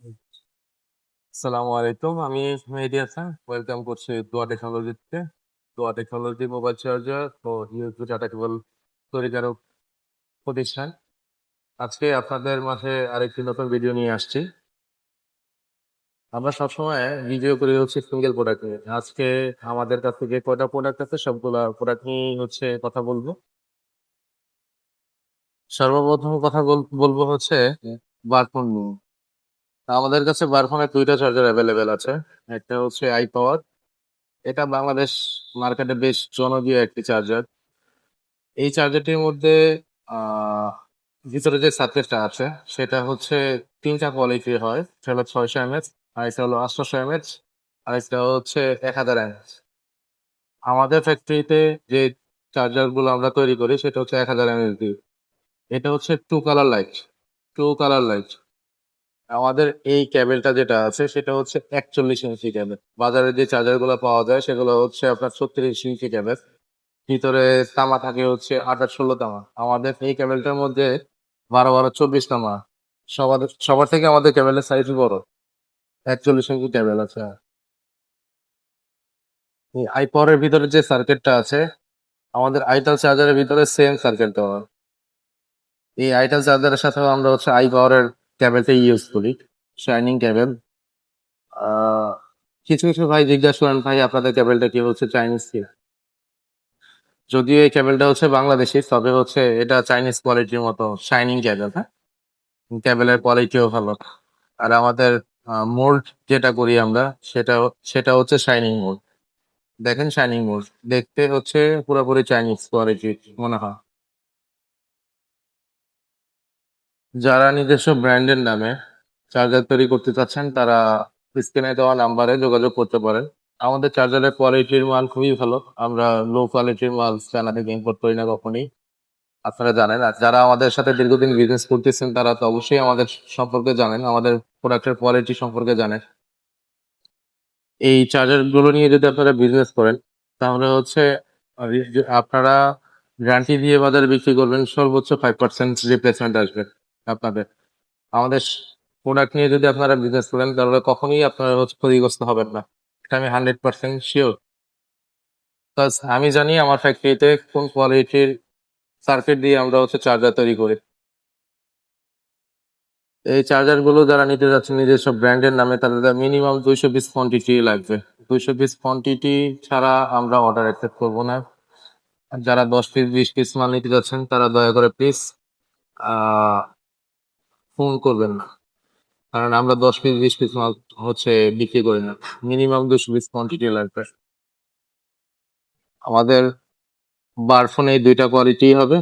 আসসালামু আলাইকুম। আমি মেহেদী হাসান। ওয়েলকাম করছি দোয়া টেকনোলজিতে। দোয়া টেকনোলজি মোবাইল চার্জার ও ইউএসবি ডাটা কেবল তৈরিকারক প্রতিষ্ঠান। আজকে আপনাদের মাঝে আরেকটি নতুন ভিডিও নিয়ে আসছি। আমরা সবসময় ভিডিও করি হচ্ছে সিঙ্গেল প্রোডাক্ট নিয়ে। আজকে আমাদের কাছে যে কয়টা প্রোডাক্ট আছে সবগুলা প্রোডাক্ট নিয়েই হচ্ছে কথা বলবো। সর্বপ্রথম কথা বলবো হচ্ছে বারফোন নিয়ে। আমাদের কাছে বারফোনের দুইটা চার্জার অ্যাভেলেবেল আছে। একটা হচ্ছে আই পাওয়ার। এটা বাংলাদেশ মার্কেটে বেশ জনপ্রিয় একটি চার্জার। এই চার্জারটির মধ্যে আহ ভিতরে যে সার্কিটটা আছে সেটা হচ্ছে তিনটা কোয়ালিটির হয়। একটা হলো 600 mAh, আরেকটা হলো 800 mAh, আরেকটা হচ্ছে 1000 mAh। আমাদের ফ্যাক্টরিতে যে চার্জার গুলো আমরা তৈরি করি সেটা হচ্ছে 1000 mAh দিয়ে। এটা হচ্ছে টু কালার লাইট। আমাদের এই কেবলটা যেটা আছে সেটা হচ্ছে 41 ইঞ্চি কেবল। বাজারে যে চার্জার গুলো পাওয়া যায় সেগুলো হচ্ছে আপনার 36 ইঞ্চি কেবল। ভিতরে তামা থাকে হচ্ছে 18-16 তামা। আমাদের এই কেবলটার মধ্যে 12-12-24 তামা। সবার সবার থেকে আমাদের কেবলের সাইজ বড়। 41 ইঞ্চি কেবল আছে। এই আই পাওয়ারের ভিতরে যে সার্কিটটা আছে আমাদের আইটাল চার্জারের ভিতরে সেম সার্কিট দেওয়া। এই আইটাল চার্জারের সাথে আমরা হচ্ছে আই পাওয়ারের কেবলটা ইউজ করি, শাইনিং কেবল। আহ কিছু কিছু ভাই জিজ্ঞাসা করেন, ভাই আপনাদের কেবলটা কি হচ্ছে চাইনিজ কি? যদিও এই কেবলটা হচ্ছে বাংলাদেশি, তবে হচ্ছে এটা চাইনিজ কোয়ালিটির মতো শাইনিং কেবল। হ্যাঁ, কেবলের কোয়ালিটিও ভালো। আর আমাদের মোল্ড যেটা করি আমরা সেটা সেটা হচ্ছে শাইনিং মোল্ড। দেখেন, শাইনিং মোল্ড দেখতে হচ্ছে পুরোপুরি চাইনিজ কোয়ালিটি মনে হয়। যারা নিজস্ব ব্র্যান্ডের নামে চার্জার তৈরি করতে চাচ্ছেন তারা স্ক্রিনে দেওয়া নাম্বারে যোগাযোগ করতে পারেন। আমাদের চার্জারের কোয়ালিটির মান খুবই ভালো। আমরা লো কোয়ালিটির মাল চায়না থেকে ইম্পোর্ট করি না কখনই, আপনারা জানেন। আর যারা আমাদের সাথে দীর্ঘদিন বিজনেস করতেছেন তারা তো অবশ্যই আমাদের সম্পর্কে জানেন, আমাদের প্রোডাক্টের কোয়ালিটি সম্পর্কে জানেন। এই চার্জার গুলো নিয়ে যদি আপনারা বিজনেস করেন তাহলে হচ্ছে আপনারা গ্যারান্টি দিয়ে বাজারে বিক্রি করবেন, সর্বোচ্চ 5% রিপ্লেসমেন্ট আসবে আপনাদের। আমাদের প্রোডাক্ট নিয়ে যদি আপনারা বিজনেস করেন তাহলে কখনোই আপনারা হচ্ছে ক্ষতিগ্রস্ত হবেন না। এটা আমি 100% শিওর। আমি জানি আমার ফ্যাক্টরিতে কোন কোয়ালিটির সার্কিট দিয়ে আমরা হচ্ছে চার্জার তৈরি করি। এই চার্জার গুলো যারা নিতে যাচ্ছে নিজস্ব ব্র্যান্ডের নামে তাদের মিনিমাম 200 পিস কোয়ান্টিটি লাগবে। 200 পিস কোয়ান্টিটি ছাড়া আমরা অর্ডার অ্যাকসেপ্ট করবো না। আর যারা 10 পিস 20 পিস মাল নিতে যাচ্ছেন তারা দয়া করে প্লিজ ফোন করবেন না, কারণ আমরা 10 পিস 20 পিস মাল হচ্ছে বিক্রি করি না। মিনিমাম 200 পিস কোয়ান্টিটি লাগবে। আমাদের বারফোনে এই দুইটা কোয়ালিটি হবে।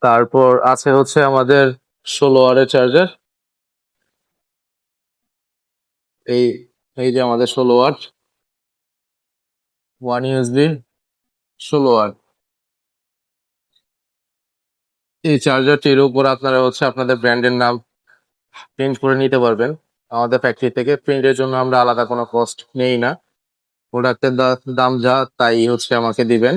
তারপর আছে হচ্ছে আমাদের 16 ওয়াটের চার্জার। এই এই যে আমাদের 16 ওয়াট, 1 USB 16 ওয়াট। এই চার্জারটির উপর আপনারা হচ্ছে আপনাদের ব্র্যান্ডের নাম প্রিন্ট করে নিতে পারবেন। আমাদের ফ্যাক্টরি থেকে প্রিন্টের জন্য আমরা আলাদা কোনো কস্ট নেই না। প্রোডাক্টের দাম যা তাই হচ্ছে আমাকে দিবেন।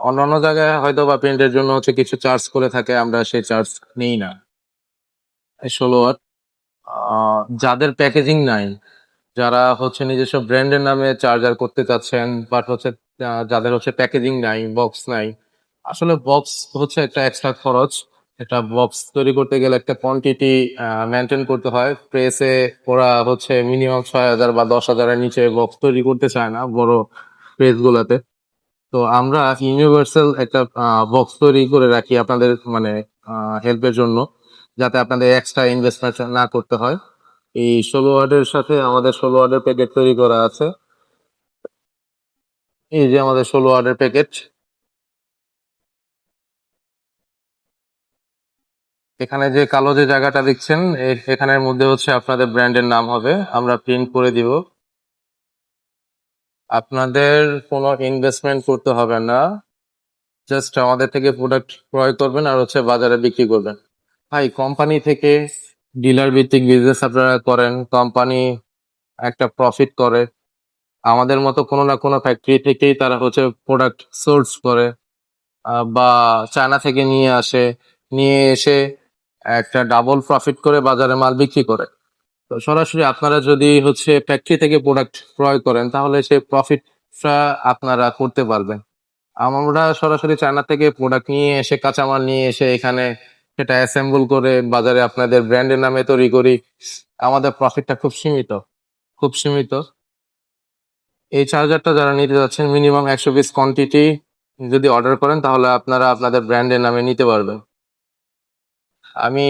অন্যান্য জায়গায় হয়তো বা প্রিন্টের জন্য হচ্ছে কিছু চার্জ করে থাকে, আমরা সেই চার্জ নেই না। 16 ওয়াট। যাদের প্যাকেজিং নাই, যারা হচ্ছে নিজস্ব ব্র্যান্ডের নামে চার্জার করতে চাচ্ছেন বাট হচ্ছে যাদের হচ্ছে প্যাকেজিং নাই, বক্স নাই। আসলে বক্স হচ্ছে একটা এক্সট্রা খরচ। একটা বক্স তৈরি করতে গেলে একটা কোয়ান্টিটি মেনটেন করতে হয় প্রেসে। ওরা হচ্ছে মিনিমাম 6,000 বা 10,000-এর নিচে বক্স তৈরি করতে চায় না বড় প্রেস গুলাতে। তো আমরা ইউনিভার্সাল একটা বক্স তৈরি করে রাখি আপনাদের মানে হেল্পের জন্য, যাতে আপনাদের এক্সট্রা ইনভেস্টমেন্ট না করতে হয়। এই 16 ওয়াটের সাথে আমাদের 16 ওয়াটের প্যাকেট তৈরি করা আছে। এই যে আমাদের 16 ওয়াটের প্যাকেট। এখানে যে কালো যে জায়গাটা দেখছেন এখানের মধ্যে হচ্ছে আপনাদের ব্র্যান্ডের নাম হবে, আমরা প্রিন্ট করে দিব। আপনাদের কোনো ইনভেস্টমেন্ট করতে হবে না, জাস্ট আমাদের থেকে প্রোডাক্ট ক্রয় করবেন আর হচ্ছে বাজারে বিক্রি করবেন। ভাই, কোম্পানি থেকে ডিলার ভিত্তিক বিজনেস আপনারা করেন, কোম্পানি একটা প্রফিট করে। আমাদের মতো কোনো না কোনো ফ্যাক্টরি থেকেই তারা হচ্ছে প্রোডাক্ট সোর্স করে বা চায়না থেকে নিয়ে আসে। নিয়ে এসে একটা ডাবল প্রফিট করে বাজারে মাল বিক্রি করে। তো সরাসরি আপনারা যদি হচ্ছে ফ্যাক্টরি থেকে প্রোডাক্ট ক্রয় করেন তাহলে সেই প্রফিটটা আপনারা করতে পারবেন। আমরা সরাসরি চায়না থেকে প্রোডাক্ট নিয়ে এসে কাঁচামাল নিয়ে এসে এখানে সেটা অ্যাসেম্বল করে বাজারে আপনাদের ব্র্যান্ডের নামে তৈরি করি। আমাদের প্রফিটটা খুব সীমিত, খুব সীমিত। এই চার্জারটা যারা নিতে যাচ্ছেন মিনিমাম 100 পিস কোয়ান্টিটি যদি অর্ডার করেন তাহলে আপনারা আপনাদের ব্র্যান্ডের নামে নিতে পারবেন। আমি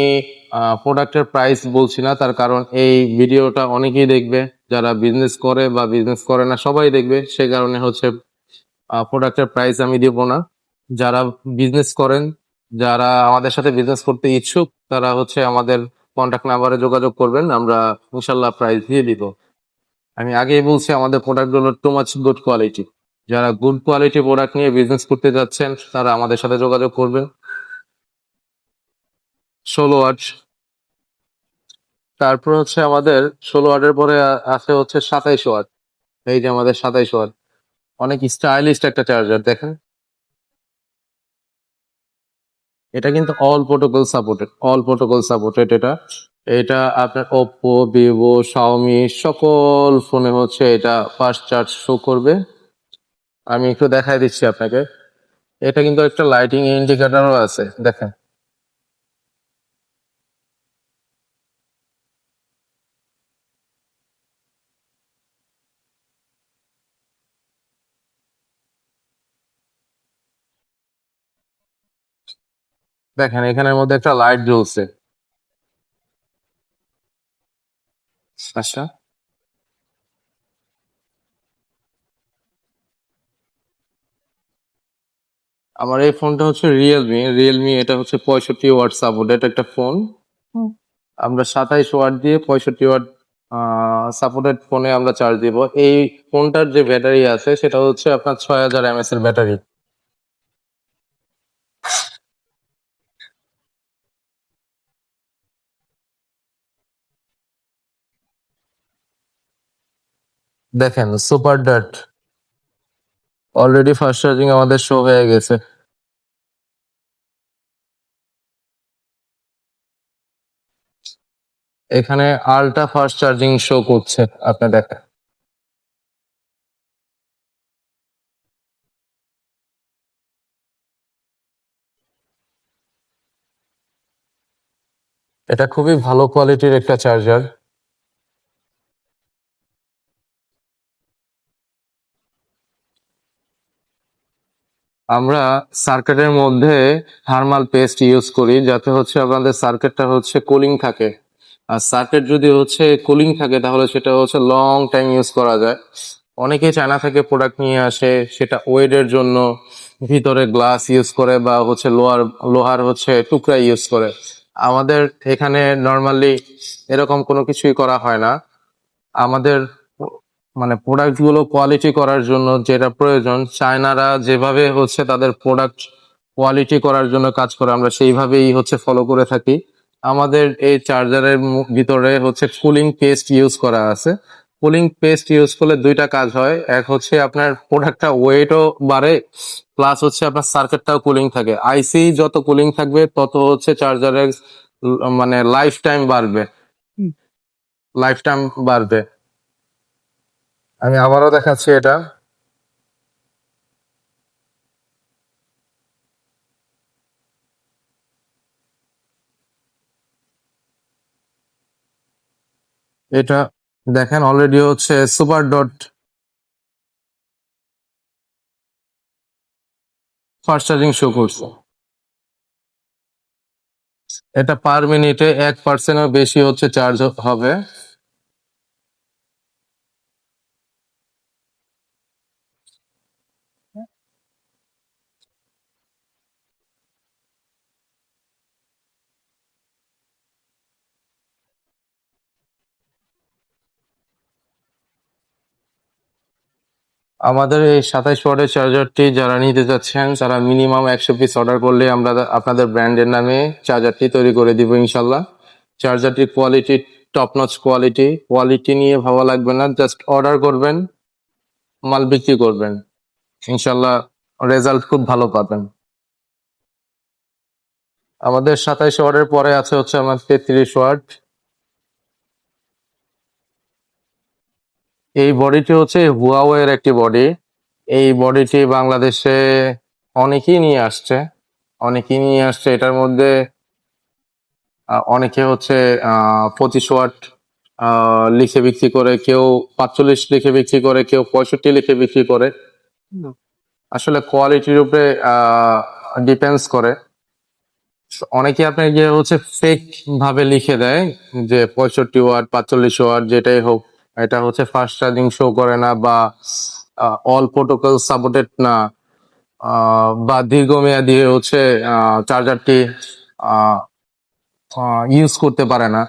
প্রোডাক্টের প্রাইস বলছি না, তার কারণ এই ভিডিওটা অনেকেই দেখবে, যারা বিজনেস করে বা বিজনেস করে না সবাই দেখবে, সে কারণে হচ্ছে প্রোডাক্টের প্রাইস আমি দিব না। যারা বিজনেস করেন, যারা আমাদের সাথে বিজনেস করতে ইচ্ছুক, তারা হচ্ছে আমাদের কন্ট্যাক্ট নাম্বারে যোগাযোগ করবেন, আমরা ইনশাল্লাহ প্রাইস দিয়ে দিব। আমি আগেই বলছি আমাদের প্রোডাক্টগুলো টু মাচ গুড কোয়ালিটি। যারা গুড কোয়ালিটি প্রোডাক্ট নিয়ে বিজনেস করতে যাচ্ছেন তারা আমাদের সাথে যোগাযোগ করবেন। 16 ওয়াট, তারপর হচ্ছে আমাদের 16 ওয়াটের পরে আছে হচ্ছে 27 ওয়াট। এই যে আমাদের 27 ওয়াট, অনেক স্টাইলিশ একটা চার্জার দেখেন। এটা কিন্তু অল প্রোটোকল সাপোর্টেড এটা। এটা আপনার ওপ্পো, ভিভো, শাওমি সকল ফোনে হচ্ছে এটা ফাস্ট চার্জ শো করবে। আমি একটু দেখাই দিচ্ছি আপনাকে। এটা কিন্তু একটা লাইটিং ইন্ডিকেটরও আছে, দেখেন। দেখেন এখানের মধ্যে একটা লাইট জ্বলছে। আচ্ছা, আমার এই ফোনটা হচ্ছে রিয়েলমি, এটা হচ্ছে 65 ওয়াট সাপোর্টেড একটা ফোন। আমরা 27 ওয়াট দিয়ে 65 ওয়াট সাপোর্টেড ফোনে আমরা চার্জ দিব। এই ফোনটার যে ব্যাটারি আছে সেটা হচ্ছে আপনার 6000 mAh এর ব্যাটারি। দেখেন সুপার ডাট অলরেডি ফাস্ট চার্জিং আমাদের শো হয়ে গেছে। এখানে আলট্রা ফাস্ট চার্জিং শো করছে, আপনি দেখেন। এটা খুবই ভালো কোয়ালিটির একটা চার্জার। আমরা সার্কিটের মধ্যে থার্মাল পেস্ট ইউজ করি যাতে হচ্ছে আপনাদের সার্কিটটা হচ্ছে কুলিং থাকে। আর সার্কিট যদি হচ্ছে কুলিং থাকে তাহলে সেটা হচ্ছে লং টাইম ইউজ করা যায়। অনেকেই চায়না থেকে প্রোডাক্ট নিয়ে আসে, সেটা ওয়েটের জন্য ভিতরে গ্লাস ইউজ করে বা হচ্ছে লোহার হচ্ছে টুকরা ইউজ করে। আমাদের এখানে নর্মালি এরকম কোনো কিছুই করা হয় না। আমাদের মানে প্রোডাক্ট গুলো কোয়ালিটি করার জন্য যেটা প্রয়োজন, চায়নারা যেভাবে হচ্ছে তাদের প্রোডাক্ট কোয়ালিটি করার জন্য কাজ করে আমরা সেইভাবেই হচ্ছে ফলো করে থাকি। আমাদের এই চার্জারের ভিতরে হচ্ছে কুলিং পেস্ট ইউজ করা আছে। কুলিং পেস্ট ইউজ করলে দুইটা কাজ হয়, এক হচ্ছে আপনার প্রোডাক্টটা ওয়েটও বাড়ে, প্লাস হচ্ছে আপনার সার্কিটটাও কুলিং থাকে। আইসি যত কুলিং থাকবে তত হচ্ছে চার্জারের মানে লাইফ টাইম বাড়বে। আমি আবারও দেখাচ্ছি এটা। এটা দেখেন অলরেডি হচ্ছে super dot fast charging show করছে। এটা পার মিনিটে 1%-এর বেশি হচ্ছে চার্জ হবে। আমাদের এই 27 ওয়াটের চার্জারটি যারা নিতে চাচ্ছেন তারা মিনিমাম 100 পিস অর্ডার করলে আমরা আপনাদের ব্র্যান্ডের নামে চার্জারটি তৈরি করে দিব ইনশাল্লাহ। চার্জারটির quality top notch quality, quality নিয়ে ভাবা লাগবে না, জাস্ট অর্ডার করবেন, মাল বিক্রি করবেন, ইনশাল্লাহ রেজাল্ট খুব ভালো পাবেন। আমাদের 27 ওয়াটের পরে আছে হচ্ছে আমার 33 ওয়াট। এই বডিটি হচ্ছে হুয়াওয়ের একটি বডি। এই বডিটি বাংলাদেশে অনেকেই নিয়ে আসছে, এটার মধ্যে অনেকে হচ্ছে 25 ওয়াট লিখে বিক্রি করে, কেউ 45 লিখে বিক্রি করে, কেউ 65 লিখে বিক্রি করে। আসলে কোয়ালিটির উপরে ডিপেন্ডস করে। অনেকে আপনার গিয়ে হচ্ছে ফেক ভাবে লিখে দেয় যে 65 ওয়াট, 45 ওয়াট, যেটাই হোক, এটা হচ্ছে ফাস্ট চার্জিং শো করে না, বা অল প্রোটোকল সাপোর্টেড না, বা দীর্ঘমেয়াদী হচ্ছে চার্জারটি ইউজ করতে পারে না।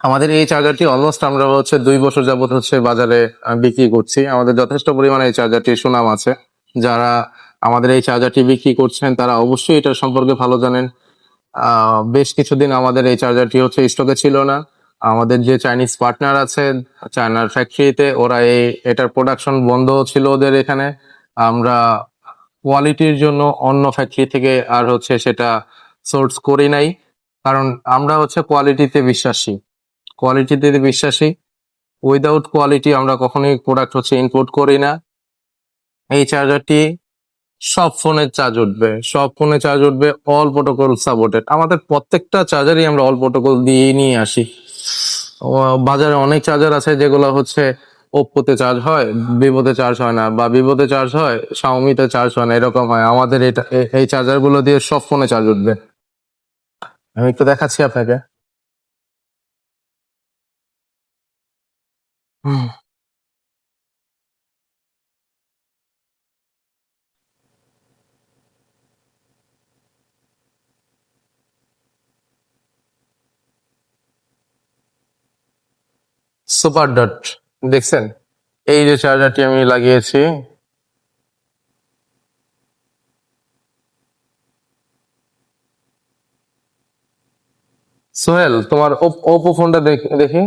আমাদের এই চার্জারটি অলমোস্ট আমরা হচ্ছে 2 বছর যাবত হচ্ছে বাজারে বিক্রি করছি। আমাদের যথেষ্ট পরিমাণে এই চার্জারটির সুনাম আছে। যারা আমাদের এই চার্জারটি বিক্রি করছেন তারা অবশ্যই এটার সম্পর্কে ভালো জানেন। বেশ কিছুদিন আমাদের এই চার্জারটি হচ্ছে স্টকে ছিল না। আমাদের যে চাইনিজ পার্টনার আছে চায়নার ফ্যাক্টরিতে, ওরা এটার প্রোডাকশন বন্ধ ছিল ওদের এখানে। আমরা কোয়ালিটির জন্য অন্য ফ্যাক্টরি থেকে আর হচ্ছে সেটা সোর্স করি নাই, কারণ আমরা হচ্ছে কোয়ালিটিতে বিশ্বাসী। উইদাউট কোয়ালিটি আমরা কখনোই প্রোডাক্ট হচ্ছে ইম্পোর্ট করি না। এই চার্জারটি সব ফোনে চার্জ উঠবে, অল প্রোটোকল সাপোর্টেড। আমাদের প্রত্যেকটা চার্জারই আমরা অল প্রোটোকল দিয়ে নিয়ে আসি। বাজারে অনেক চার্জার আছে যেগুলো হচ্ছে ওপ্পোতে চার্জ হয়, ভিভোতে চার্জ হয় না, বা ভিভোতে চার্জ হয় শাওমিতে চার্জ হয় না, এরকম হয়। আমাদের এই চার্জার গুলো দিয়ে সব ফোনে চার্জ উঠবে। আমি একটু দেখাচ্ছি আপনাকে। সুপার ডট, দেখছেন? এই যে চার্জারটি আমি লাগিয়েছি। সোহেল, তোমার ওপো ফোনটা দেখি।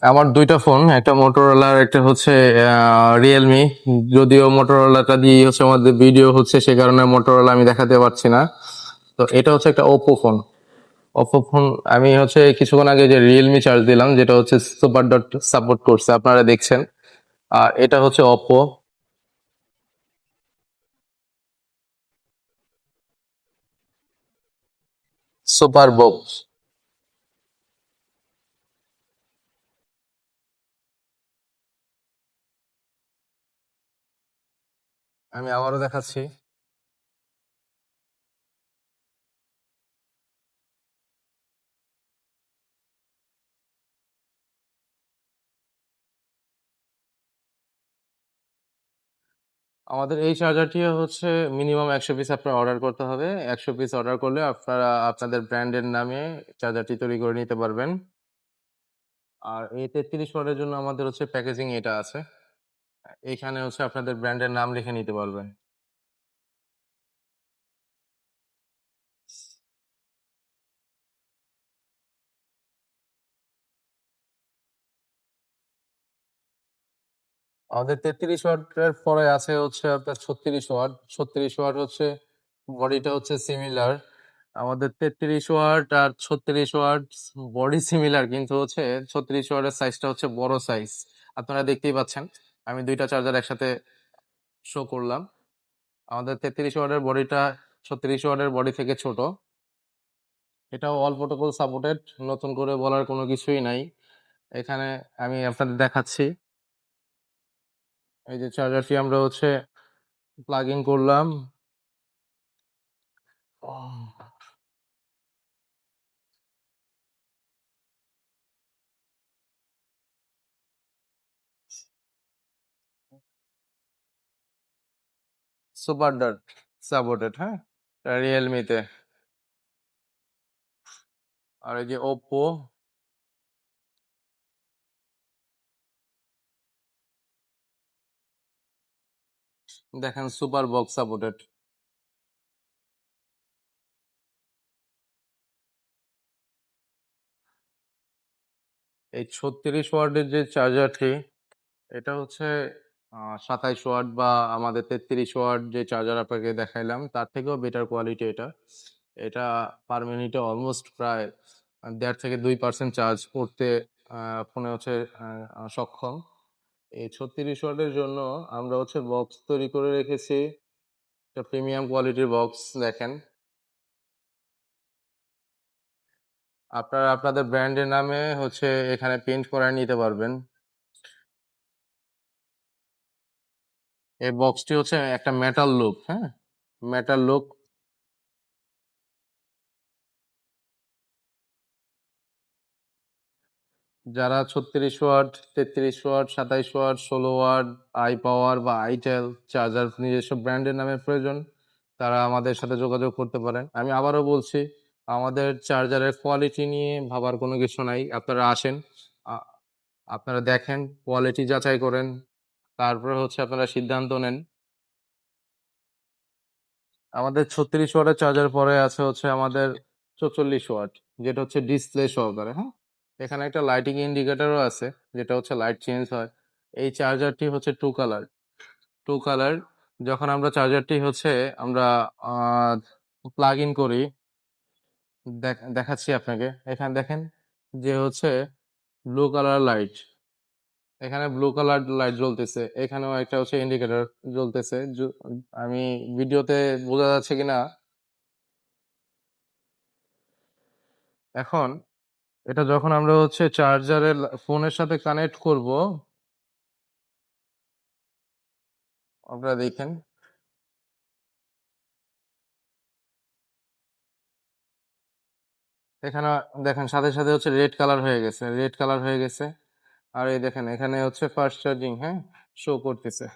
আমার দুইটা ফোন, একটা মোটরোলা আর একটা হচ্ছে রিয়েলমি। যদিও মোটরোলাটা দিয়ে হচ্ছে আমাদের ভিডিও হচ্ছে, সে কারণে মোটরোলা আমি দেখাতে পারছি না। তো এটা হচ্ছে একটা ওপো ফোন। আমি হচ্ছে কিছুক্ষণ আগে যে রিয়েলমি চার্জ দিলাম, যেটা হচ্ছে সুপার ডট সাপোর্ট করছে, আপনারা দেখছেন। আর এটা হচ্ছে ওপো সুপার বক্স। আমি আবারও দেখাচ্ছি। আমাদের এই চার্জারটি হচ্ছে মিনিমাম 100 পিস আপনার অর্ডার করতে হবে। 100 পিস অর্ডার করলে আপনারা আপনাদের ব্র্যান্ডের নামে চার্জারটি তৈরি করে নিতে পারবেন। আর এই 33 ওয়াটের জন্য আমাদের হচ্ছে প্যাকেজিং এটা আছে। এখানে হচ্ছে আপনাদের ব্র্যান্ডের নাম লিখে নিতে পারবেন। আমাদের 33 ওয়াটের পরে আছে হচ্ছে আপনার 36 ওয়াট। 36 ওয়াট হচ্ছে বডিটা হচ্ছে সিমিলার। আমাদের 33 ওয়াট আর 36 ওয়াট বডি সিমিলার, কিন্তু হচ্ছে 36 ওয়াটের সাইজটা হচ্ছে বড় সাইজ। আপনারা দেখতেই পাচ্ছেন, আমি দুইটা চার্জার একসাথে শো করলাম। আমাদের 33 ওয়াটের বডিটা 36 ওয়াটের বডি থেকে ছোট। এটাও অল প্রোটোকল সাপোর্টেড, নতুন করে বলার কোনো কিছুই নাই এখানে। আমি আপনাদের দেখাচ্ছি। এই যে চার্জারটি আমরা হচ্ছে প্লাগ ইন করলাম। সুপার ডট সাপোর্টেড, হ্যাঁ, রিয়েলমিতে। আর এই যে ওপ্পো, দেখেন সুপার বক্স সাপোর্টেড। এই 36 ওয়াটের যে চার্জারটি, এটা হচ্ছে 27 ওয়াট বা আমাদের 33 ওয়াট যে চার্জার আপনাকে দেখাইলাম তার থেকেও বেটার কোয়ালিটি এটা। এটা পার মিনিটে অলমোস্ট প্রায় 1.5 থেকে 2% চার্জ করতে ফোনে হচ্ছে সক্ষম। এই 36 ওয়াটের জন্য আমরা হচ্ছে বক্স তৈরি করে রেখেছি, একটা প্রিমিয়াম কোয়ালিটির বক্স। দেখেন, আপনারা আপনাদের ব্র্যান্ডের নামে হচ্ছে এখানে প্রিন্ট করে নিতে পারবেন। এই বক্সটি হচ্ছে একটা মেটাল লুক, হ্যাঁ, মেটাল লুক। যারা 36 watt, 33 watt, 27 watt, 16 watt, I power বা আইটেল চার্জার নিজস্ব ব্র্যান্ডের নামে প্রয়োজন, তারা আমাদের সাথে যোগাযোগ করতে পারেন। আমি আবারও বলছি, আমাদের চার্জারের কোয়ালিটি নিয়ে ভাবার কোনো কিছু নাই। আপনারা আসেন, আ- আপনারা দেখেন, কোয়ালিটি যাচাই করেন, তারপরে হচ্ছে আপনারা সিদ্ধান্ত নেন। আমাদের 36 ওয়াটের চার্জার পরে আছে হচ্ছে আমাদের 44 ওয়াট, যেটা হচ্ছে ডিসপ্লে সহকারে, হ্যাঁ। এখানে একটা লাইটিং ইন্ডিকেটরও আছে, যেটা হচ্ছে লাইট চেঞ্জ হয়। এই চার্জারটি হচ্ছে টু কালার। যখন আমরা চার্জারটি হচ্ছে আমরা প্লাগ ইন করি, দেখাচ্ছি আপনাকে। এখানে দেখেন যে হচ্ছে ব্লু কালার লাইট, এখানে ব্লু কালার লাইট জ্বলতেছে, এখানেও একটা হচ্ছে ইন্ডিকেটর জ্বলতেছে। আমি ভিডিওতে বোঝা যাচ্ছে কিনা এখন, এটা যখন আমরা হচ্ছে চার্জারের ফোনের সাথে কানেক্ট করব, আপনারা দেখেন, এখানে দেখেন সাথে সাথে হচ্ছে রেড কালার হয়ে গেছে। আর এই দেখেন এখানে হচ্ছে ফাস্ট চার্জিং, হ্যাঁ, শো করতেছে।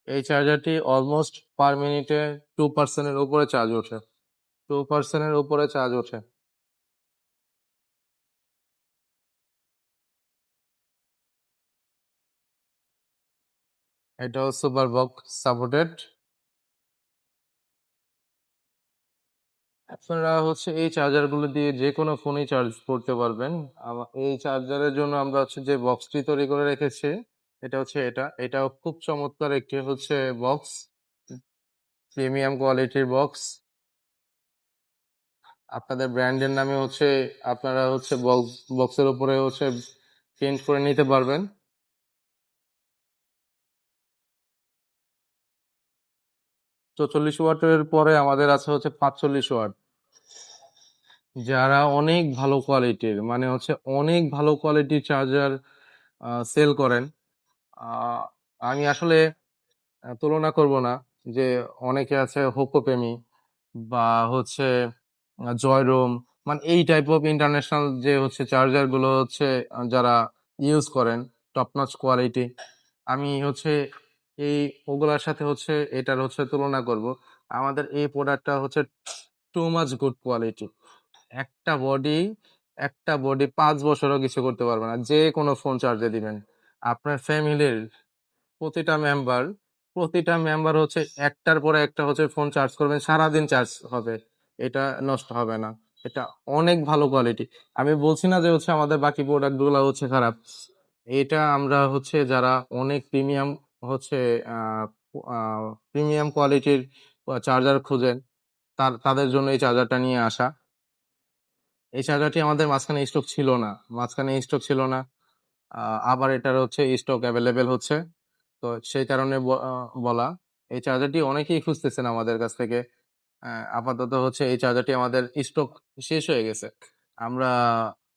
এই চার্জারটি অলমোস্ট পার মিনিটে 2%-এর উপরে চার্জ ওঠে। 2%-এর উপরে চার্জ ওঠে। এটাও সুপার বক্স সাপোর্টেড। আপনারা হচ্ছে এই চার্জারগুলো দিয়ে যে কোনো ফোনই চার্জ করতে পারবেন। এই চার্জারের জন্য আমরা হচ্ছে যে বক্সটি তৈরি করে রেখেছি, এটাও খুব চমৎকার একটি হচ্ছে বক্স, প্রিমিয়াম কোয়ালিটির বক্স। আপনাদের ব্র্যান্ডের নামে হচ্ছে আপনারা হচ্ছে বক্সের উপরে হচ্ছে প্রিন্ট করে নিতে পারবেন। 44 ওয়াটের পরে আমাদের আছে হচ্ছে 45 ওয়াট, যারা অনেক ভালো কোয়ালিটির, মানে হচ্ছে অনেক ভালো কোয়ালিটির চার্জার সেল করেন। আহ, আমি আসলে তুলনা করব না, যে অনেকে আছে হোকো প্রেমী বা হচ্ছে জয়রোম, মানে এই টাইপ অফ ইন্টারন্যাশনাল যে হচ্ছে চার্জার গুলো হচ্ছে যারা ইউজ করেন, টপ নচ কোয়ালিটি। আমি হচ্ছে এই ওগুলার সাথে হচ্ছে এটার হচ্ছে তুলনা করব। আমাদের এই প্রোডাক্টটা হচ্ছে টু মাচ গুড কোয়ালিটি। একটা বডি একটা বডি 5 বছরও কিছু করতে পারবে না, যে কোনো ফোন চার্জে দিবেন। আপনার ফ্যামিলির প্রতিটা মেম্বার প্রতিটা মেম্বার হচ্ছে একটার পরে একটা হচ্ছে ফোন চার্জ করবেন, সারাদিন চার্জ হবে, এটা নষ্ট হবে না। এটা অনেক ভালো কোয়ালিটি। আমি বলছি না যে হচ্ছে আমাদের বাকি প্রোডাক্ট গুলো হচ্ছে খারাপ। এটা আমরা হচ্ছে যারা অনেক প্রিমিয়াম হচ্ছে প্রিমিয়াম কোয়ালিটির চার্জার খুঁজেন, তাদের জন্য এই চার্জারটা নিয়ে আসা। এই চার্জারটি আমাদের মাঝখানে স্টক ছিল না। আবার এটার হচ্ছে স্টক অ্যাভেলেবেল হচ্ছে। তো সেই কারণে বলা, এই চার্জারটি অনেকেই খুঁজতেছেন আমাদের কাছ থেকে। আপাতত হচ্ছে এই চার্জারটি আমাদের স্টক শেষ হয়ে গেছে। আমরা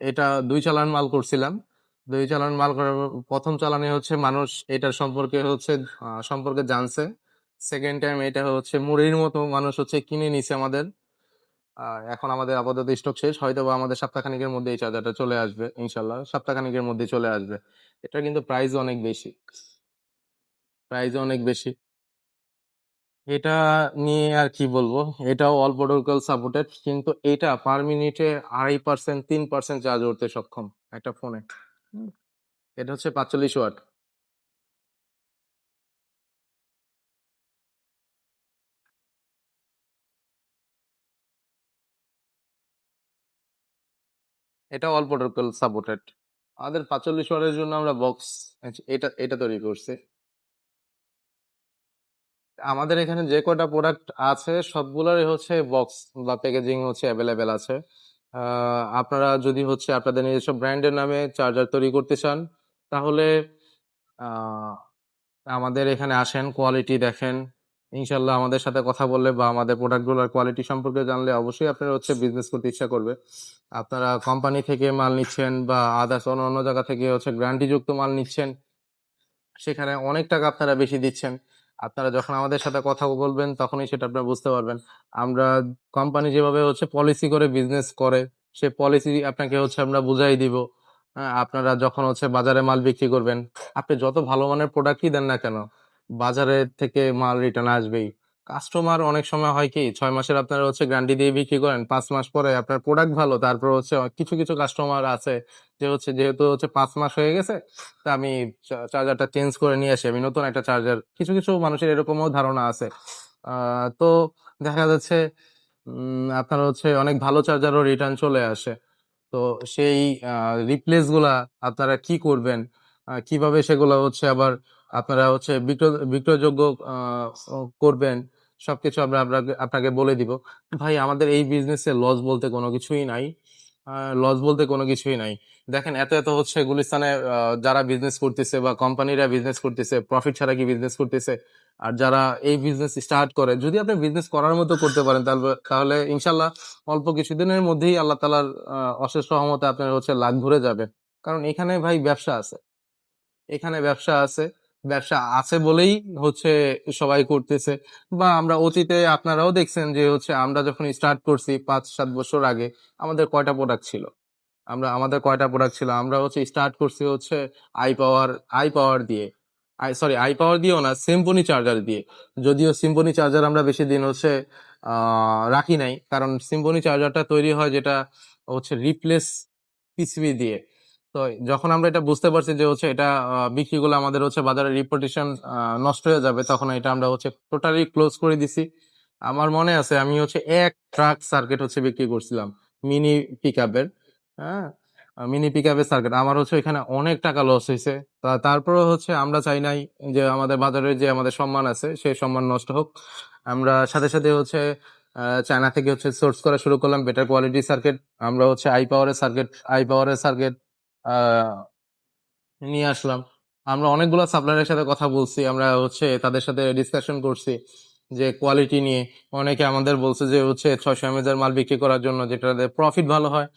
এটা 2 চালান মাল করছিলাম। 2 চালান মাল করার প্রথম চালানে হচ্ছে মানুষ এটার সম্পর্কে জানছে। সেকেন্ড টাইম এটা হচ্ছে মুড়ির মতো মানুষ হচ্ছে কিনে নিছে আমাদের। এখন আমাদের আপাতত স্টক শেষ, হয়তো বা আমাদের সপ্তাহখানেকের মধ্যে এই চার্জারটা চলে আসবে, ইনশাল্লাহ সপ্তাহখানেকের মধ্যে চলে আসবে। এটা কিন্তু প্রাইস অনেক বেশি। এটা নিয়ে আর কি বলবো, এটাও অল প্রোটোকল সাপোর্টেড, কিন্তু এটা পার মিনিটে 2.5%, 3% চার্জ করতে সক্ষম একটা ফোনে। এটা হচ্ছে 45 ওয়াট। এটা অল প্রোটোকল সাপোর্টেড। আমাদের 45 ওয়াটের জন্য আমরা বক্স এটা এটা তৈরি করছি। আমাদের এখানে যে কয়টা প্রোডাক্ট আছে সবগুলোরই হচ্ছে বক্স বা প্যাকেজিং হচ্ছে অ্যাভেলেবেল আছে। আপনারা যদি হচ্ছে আপনাদের নিজস্ব ব্র্যান্ডের নামে চার্জার তৈরি করতে চান, তাহলে আহ, আমাদের এখানে আসেন, কোয়ালিটি দেখেন। ইনশাল্লাহ আমাদের সাথে কথা বললে বা আমাদের প্রোডাক্টগুলোর কোয়ালিটি সম্পর্কে জানলে অবশ্যই আপনারা হচ্ছে বিজনেস করতে ইচ্ছা করবে। আপনারা কোম্পানি থেকে মাল নিচ্ছেন বা আদার্স অন্য অন্য জায়গা থেকে হচ্ছে গ্যারান্টি যুক্ত মাল নিচ্ছেন, সেখানে অনেক টাকা আপনারা বেশি দিচ্ছেন। আপনারা যখন আমাদের সাথে কথা বলবেন তখনই সেটা আপনারা বুঝতে পারবেন। আমরা কোম্পানি যেভাবে হচ্ছে পলিসি করে বিজনেস করে, সে পলিসি আপনাকে হচ্ছে আমরা বুঝাই দিব। হ্যাঁ, আপনারা যখন হচ্ছে বাজারে মাল বিক্রি করবেন, আপনি যত ভালো মানের প্রোডাক্টই দেন না কেন, বাজারে থেকে মাল রিটার্ন আসবেই। কাস্টমার অনেক সময় হয় কি, 6 মাসের আপনারা হচ্ছে গ্যারান্টি দিয়ে বিক্রি করেন, 5 মাস পরে আপনার প্রোডাক্ট ভালো, তারপর হচ্ছে কিছু কিছু কাস্টমার আছে যে হচ্ছে যেহেতু হচ্ছে 5 মাস হয়ে গেছে, তা আমি চার্জারটা চেঞ্জ করে নিয়ে আসি, আমি নতুন একটা চার্জার, কিছু কিছু মানুষের এরকমও ধারণা আছে। তো দেখা যাচ্ছে আপনার হচ্ছে অনেক ভালো চার্জারও রিটার্ন চলে আসে। তো সেই রিপ্লেস গুলা আপনারা কি করবেন, কিভাবে সেগুলো হচ্ছে আবার আপনারা হচ্ছে বিক্রয়যোগ্য করবেন, সবকিছু আমরা আপনাকে বলে দিব। ভাই আমাদের এই বিজনেসে লস বলতে কোনো কিছুই নাই। লস বলতে কোনো কিছুই নাই। দেখেন এত এত হচ্ছে গুলিস্তানে যারা বিজনেস করতেছে বা কোম্পানিরা বিজনেস করতেছে, প্রফিট ছাড়া কি বিজনেস করতেছে? আর যারা এই বিজনেস স্টার্ট করে, যদি আপনি বিজনেস করার মতো করতে পারেন, তাহলে তাহলে ইনশাল্লাহ অল্প কিছুদিনের মধ্যেই আল্লাহ তাআলার অশেষ রহমতে আপনার হচ্ছে লাখ ভরে যাবে। কারণ এখানে ভাই ব্যবসা আছে, এখানে ব্যবসা আছে। ব্যবসা আছে বলেই হচ্ছে সবাই করতেছে। বা আমরা অতীতে আপনারাও দেখছেন যে হচ্ছে আমরা যখন স্টার্ট করছি 5-7 বছর আগে, আমাদের কয়টা প্রোডাক্ট ছিল? আমরা হচ্ছে স্টার্ট করছি হচ্ছে আই পাওয়ার দিয়ে, আই পাওয়ার দিয়েও না, সিম্ফনি চার্জার দিয়ে। যদিও সিম্ফনি চার্জার আমরা বেশি দিন হচ্ছে রাখি নাই, কারণ সিম্ফনি চার্জারটা তৈরি হয় যেটা হচ্ছে রিপ্লেস পিসিবি দিয়ে। তো যখন আমরা এটা বুঝতে পারছি যে হচ্ছে এটা বিক্রি করলে আমাদের হচ্ছে বাজারে রিপুটেশন নষ্ট হয়ে যাবে, তখন এটা আমরা হচ্ছে টোটালি ক্লোজ করে দিছি। আমার মনে আছে আমি হচ্ছে এক ট্রাক সার্কিট হচ্ছে বিক্রি করছিলাম, মিনি পিক আপের। হ্যাঁ, মিনি পিক আপের সার্কিট আমার হচ্ছে এখানে অনেক টাকা লস হয়েছে। তারপরে হচ্ছে আমরা চাই নাই যে আমাদের বাজারে যে আমাদের সম্মান আছে সেই সম্মান নষ্ট হোক। আমরা সাথে সাথে হচ্ছে চায়না থেকে হচ্ছে সোর্স করা শুরু করলাম বেটার কোয়ালিটি সার্কিট। আমরা হচ্ছে আই পাওয়ারের সার্কিট নিয়ে আসলাম। আমরা অনেকগুলো সাপ্লায়ারের সাথে কথা বলছি, আমরা হচ্ছে তাদের সাথে ডিসকাশন করছি যে কোয়ালিটি নিয়ে। অনেকে আমাদের বলছে যে হচ্ছে 600 mAh এর মাল বিক্রি করার জন্য, যেটাতে প্রফিট ভালো হয়।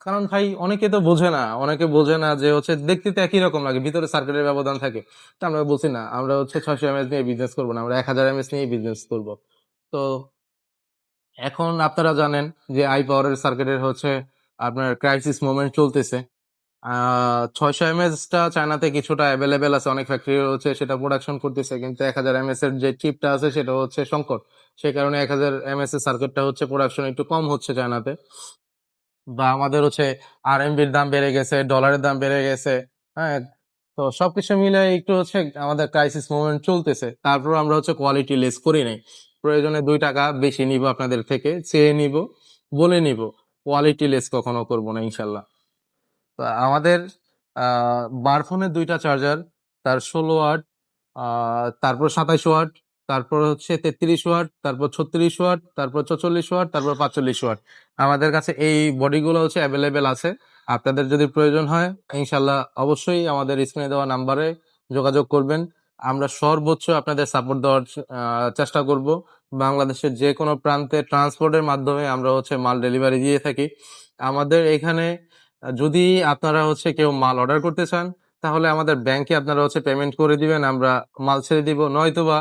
কারণ ভাই অনেকে তো বোঝে না, অনেকে বোঝে না যে হচ্ছে দেখতে তো একই রকম লাগে, ভিতরে সার্কিটের ব্যবধান থাকে। তো আমরা বলছি না, আমরা হচ্ছে 600 mAh নিয়ে বিজনেস করবো না, আমরা 1000 mAh নিয়ে বিজনেস করবো। তো এখন আপনারা জানেন যে আই পাওয়ারের সার্কিটের হচ্ছে আপনার ক্রাইসিস মোমেন্ট চলতেছে। 600 mAh টা চায়নাতে কিছুটা অ্যাভেলেবেল আছে, অনেক ফ্যাক্টরি হচ্ছে সেটা প্রোডাকশন করতেছে, কিন্তু 1000 mAh এর যে চিপটা আছে সেটা হচ্ছে সংকট। সেই কারণে 1000 mAh এর সার্কিটটা হচ্ছে প্রোডাকশন একটু কম হচ্ছে চায়নাতে। বা আমাদের হচ্ছে আরএমবির দাম বেড়ে গেছে, ডলারের দাম বেড়ে গেছে। হ্যাঁ, তো সবকিছু মিলে একটু হচ্ছে আমাদের ক্রাইসিস মোমেন্ট চলতেছে। তারপর আমরা হচ্ছে কোয়ালিটি লেস করি নাই। প্রয়োজনে 2 টাকা বেশি নিব আপনাদের থেকে, চেয়ে নিব, বলে নিব। কোয়ালিটি লেস কখনো করবো না ইনশাল্লাহ। তো আমাদের বারফোনের 2টা চার্জার, তার 16 ওয়াট, তারপর 27 ওয়াট, তারপর হচ্ছে 33 ওয়াট, তারপর 36 ওয়াট, তারপর 44 ওয়াট, তারপর 45 ওয়াট। আমাদের কাছে এই বডিগুলো হচ্ছে অ্যাভেলেবেল আছে। আপনাদের যদি প্রয়োজন হয় ইনশাল্লাহ অবশ্যই আমাদের স্ক্রিনে দেওয়া নাম্বারে যোগাযোগ করবেন। আমরা সর্বোচ্চ আপনাদের সাপোর্ট দেওয়ার চেষ্টা করব। বাংলাদেশের যে কোনো প্রান্তে ট্রান্সপোর্টের মাধ্যমে আমরা হচ্ছে মাল ডেলিভারি দিয়ে থাকি। আমাদের এখানে যদি আপনারা হচ্ছে কেউ মাল অর্ডার করতে চান, তাহলে আমাদের ব্যাংকে আপনারা হচ্ছে পেমেন্ট করে দিবেন, আমরা মাল ছেড়ে দিব। নয়তোবা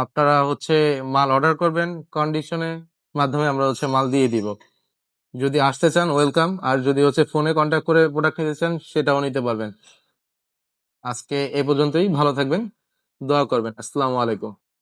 আপনারা হচ্ছে মাল অর্ডার করবেন কন্ডিশনে, মাধ্যমে আমরা হচ্ছে মাল দিয়ে দিব। যদি আসতে চান ওয়েলকাম, আর যদি হচ্ছে ফোনে কন্ট্যাক্ট করে প্রোডাক্ট নিতে চান সেটাও নিতে পারবেন। আজকে এ পর্যন্তই, ভালো থাকবেন, দোয়া করবেন। আসসালামু আলাইকুম।